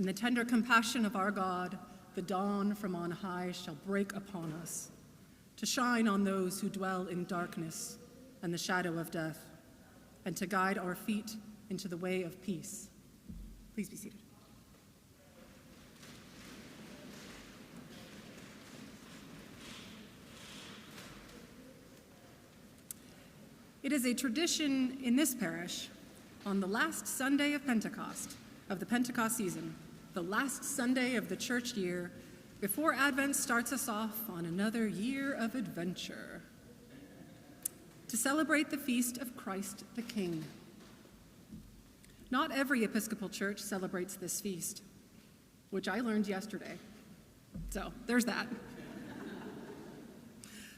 In the tender compassion of our God, the dawn from on high shall break upon us, to shine on those who dwell in darkness and the shadow of death, and to guide our feet into the way of peace. Please be seated. It is a tradition in this parish, on the last Sunday of Pentecost, of the Pentecost season, the last Sunday of the church year, before Advent starts us off on another year of adventure, to celebrate the feast of Christ the King. Not every Episcopal church celebrates this feast, which I learned yesterday. So there's that.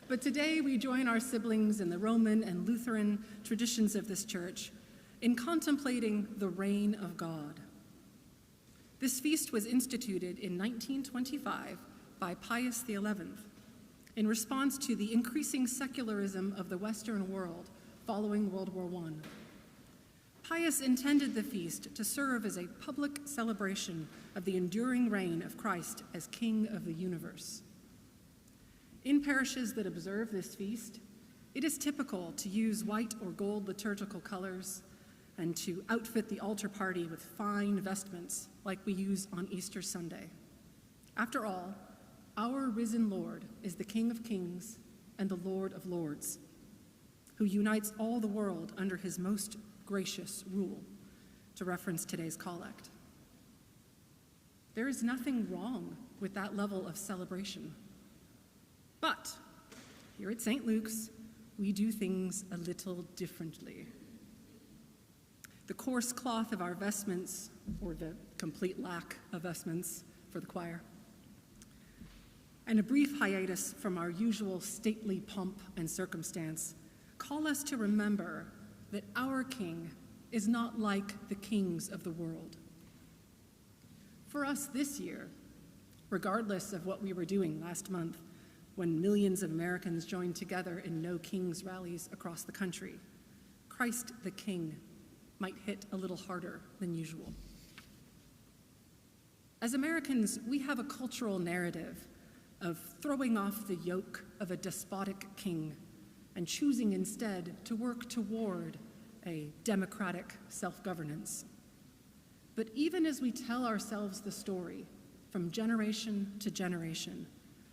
But today we join our siblings in the Roman and Lutheran traditions of this church in contemplating the reign of God. This feast was instituted in 1925 by Pius XI in response to the increasing secularism of the Western world following World War I. Pius intended the feast to serve as a public celebration of the enduring reign of Christ as King of the universe. In parishes that observe this feast, it is typical to use white or gold liturgical colors and to outfit the altar party with fine vestments like we use on Easter Sunday. After all, our risen Lord is the King of Kings and the Lord of Lords, who unites all the world under his most gracious rule, to reference today's collect. There is nothing wrong with that level of celebration. But here at St. Luke's, we do things a little differently. The coarse cloth of our vestments, or the complete lack of vestments for the choir, and a brief hiatus from our usual stately pomp and circumstance call us to remember that our King is not like the kings of the world. For us this year, regardless of what we were doing last month, when millions of Americans joined together in No Kings rallies across the country, Christ the King might hit a little harder than usual. As Americans, we have a cultural narrative of throwing off the yoke of a despotic king and choosing instead to work toward a democratic self-governance. But even as we tell ourselves the story from generation to generation,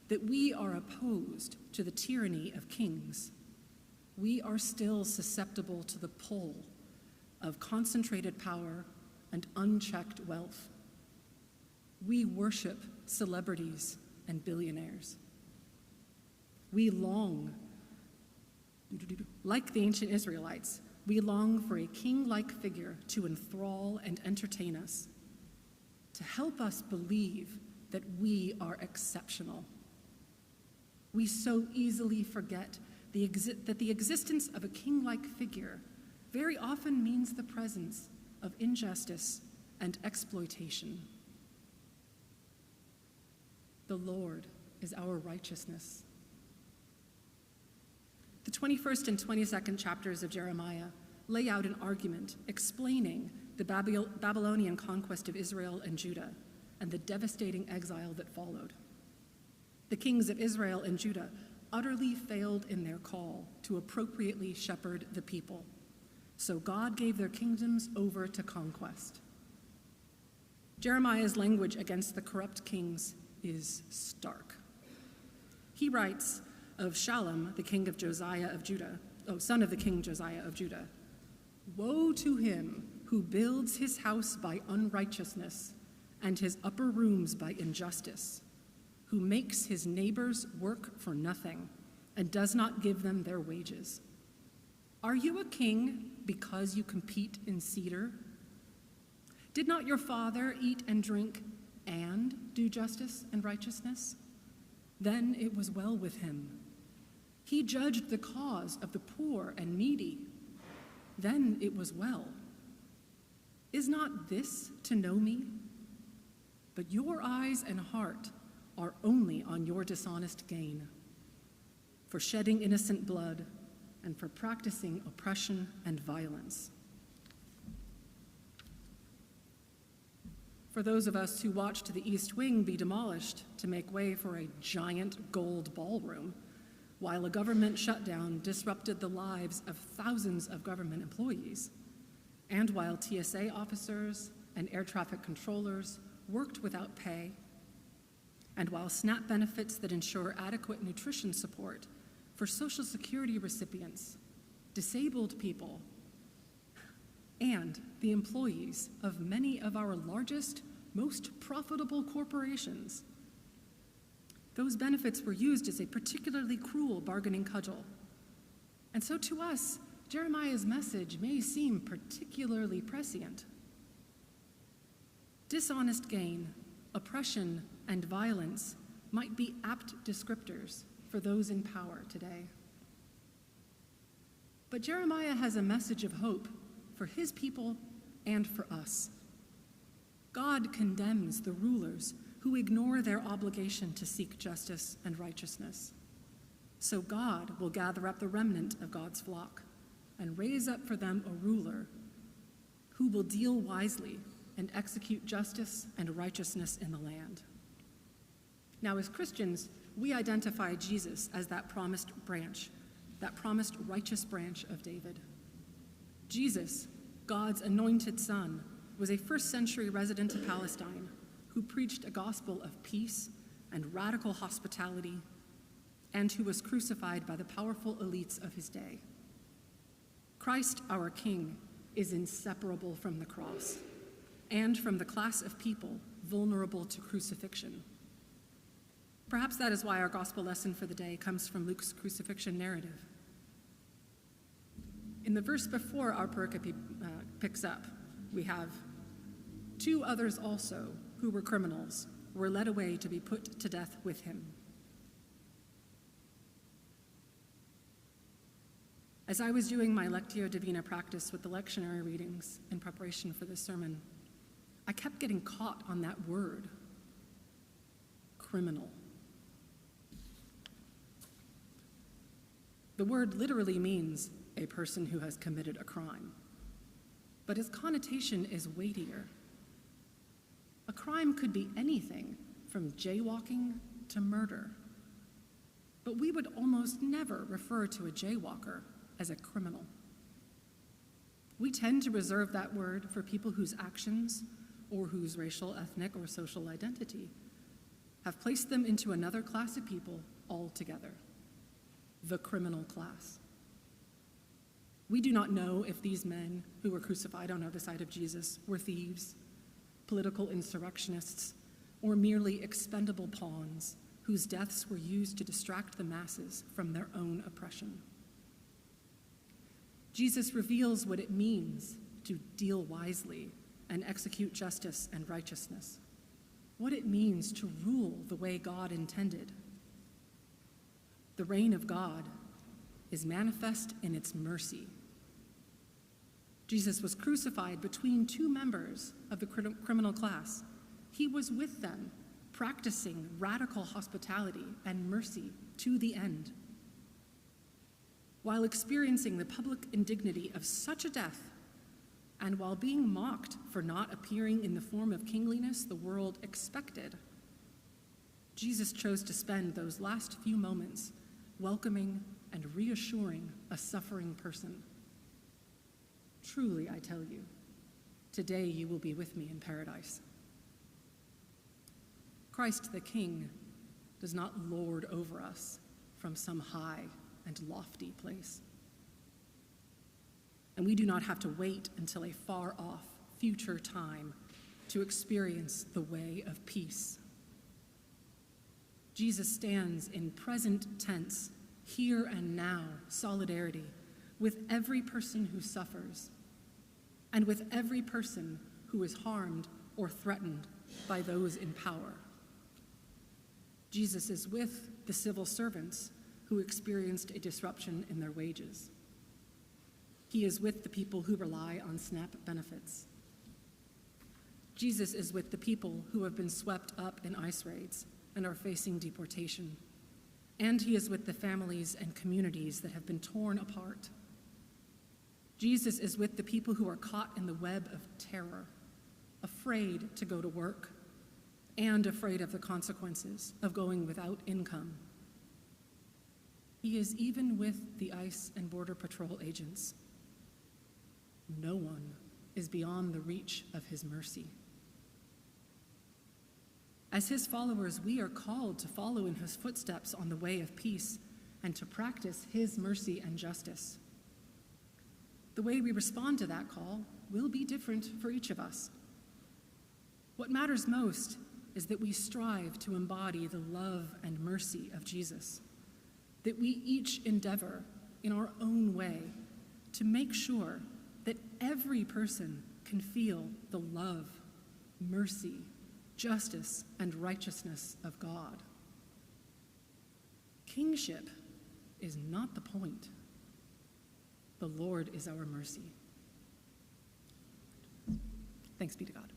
that we are opposed to the tyranny of kings, we are still susceptible to the pull of concentrated power and unchecked wealth. We worship celebrities and billionaires. We long, like the ancient Israelites, we long for a king-like figure to enthrall and entertain us, to help us believe that we are exceptional. We so easily forget that the existence of a king-like figure very often means the presence of injustice and exploitation. The Lord is our righteousness. The 21st and 22nd chapters of Jeremiah lay out an argument explaining the Babylonian conquest of Israel and Judah and the devastating exile that followed. The kings of Israel and Judah utterly failed in their call to appropriately shepherd the people, so God gave their kingdoms over to conquest. Jeremiah's language against the corrupt kings is stark. He writes of Shallum, the king of Josiah of Judah, son of the king Josiah of Judah, "Woe to him who builds his house by unrighteousness and his upper rooms by injustice, who makes his neighbors work for nothing and does not give them their wages. Are you a king because you compete in cedar? Did not your father eat and drink and do justice and righteousness? Then it was well with him. He judged the cause of the poor and needy. Then it was well. Is not this to know me? But your eyes and heart are only on your dishonest gain, for shedding innocent blood and for practicing oppression and violence." For those of us who watched the East Wing be demolished to make way for a giant gold ballroom, while a government shutdown disrupted the lives of thousands of government employees, and while TSA officers and air traffic controllers worked without pay, and while SNAP benefits that ensure adequate nutrition support for Social Security recipients, disabled people, and the employees of many of our largest, most profitable corporations. Those benefits were used as a particularly cruel bargaining cudgel. And so to us, Jeremiah's message may seem particularly prescient. Dishonest gain, oppression, and violence might be apt descriptors for those in power today. But Jeremiah has a message of hope for his people and for us. God condemns the rulers who ignore their obligation to seek justice and righteousness. So God will gather up the remnant of God's flock and raise up for them a ruler who will deal wisely and execute justice and righteousness in the land. Now, as Christians, we identify Jesus as that promised branch, that promised righteous branch of David. Jesus, God's anointed son, was a first-century resident of Palestine who preached a gospel of peace and radical hospitality, and who was crucified by the powerful elites of his day. Christ, our King, is inseparable from the cross and from the class of people vulnerable to crucifixion. Perhaps that is why our gospel lesson for the day comes from Luke's crucifixion narrative. In the verse before our pericope picks up, we have 2 others also, who were criminals, were led away to be put to death with him. As I was doing my Lectio Divina practice with the lectionary readings in preparation for this sermon, I kept getting caught on that word, criminal. The word literally means a person who has committed a crime, but its connotation is weightier. A crime could be anything from jaywalking to murder, but we would almost never refer to a jaywalker as a criminal. We tend to reserve that word for people whose actions or whose racial, ethnic, or social identity have placed them into another class of people altogether, the criminal class. We do not know if these men who were crucified on either side of Jesus were thieves, political insurrectionists, or merely expendable pawns whose deaths were used to distract the masses from their own oppression. Jesus reveals what it means to deal wisely and execute justice and righteousness, what it means to rule the way God intended. The reign of God is manifest in its mercy. Jesus was crucified between 2 members of the criminal class. He was with them, practicing radical hospitality and mercy to the end. While experiencing the public indignity of such a death, and while being mocked for not appearing in the form of kingliness the world expected, Jesus chose to spend those last few moments welcoming and reassuring a suffering person. Truly, I tell you, today you will be with me in paradise. Christ the King does not lord over us from some high and lofty place. And we do not have to wait until a far-off future time to experience the way of peace. Jesus stands in present tense, here and now solidarity with every person who suffers and with every person who is harmed or threatened by those in power. Jesus is with the civil servants who experienced a disruption in their wages. He is with the people who rely on SNAP benefits. Jesus is with the people who have been swept up in ICE raids and are facing deportation. And he is with the families and communities that have been torn apart. Jesus is with the people who are caught in the web of terror afraid to go to work, and afraid of the consequences of going without income. He is even with the ICE and Border Patrol agents. No one is beyond the reach of his mercy. As his followers, we are called to follow in his footsteps on the way of peace and to practice his mercy and justice. The way we respond to that call will be different for each of us. What matters most is that we strive to embody the love and mercy of Jesus, that we each endeavor in our own way to make sure that every person can feel the love, mercy, justice, and righteousness of God. Kingship is not the point. The Lord is our mercy. Thanks be to God.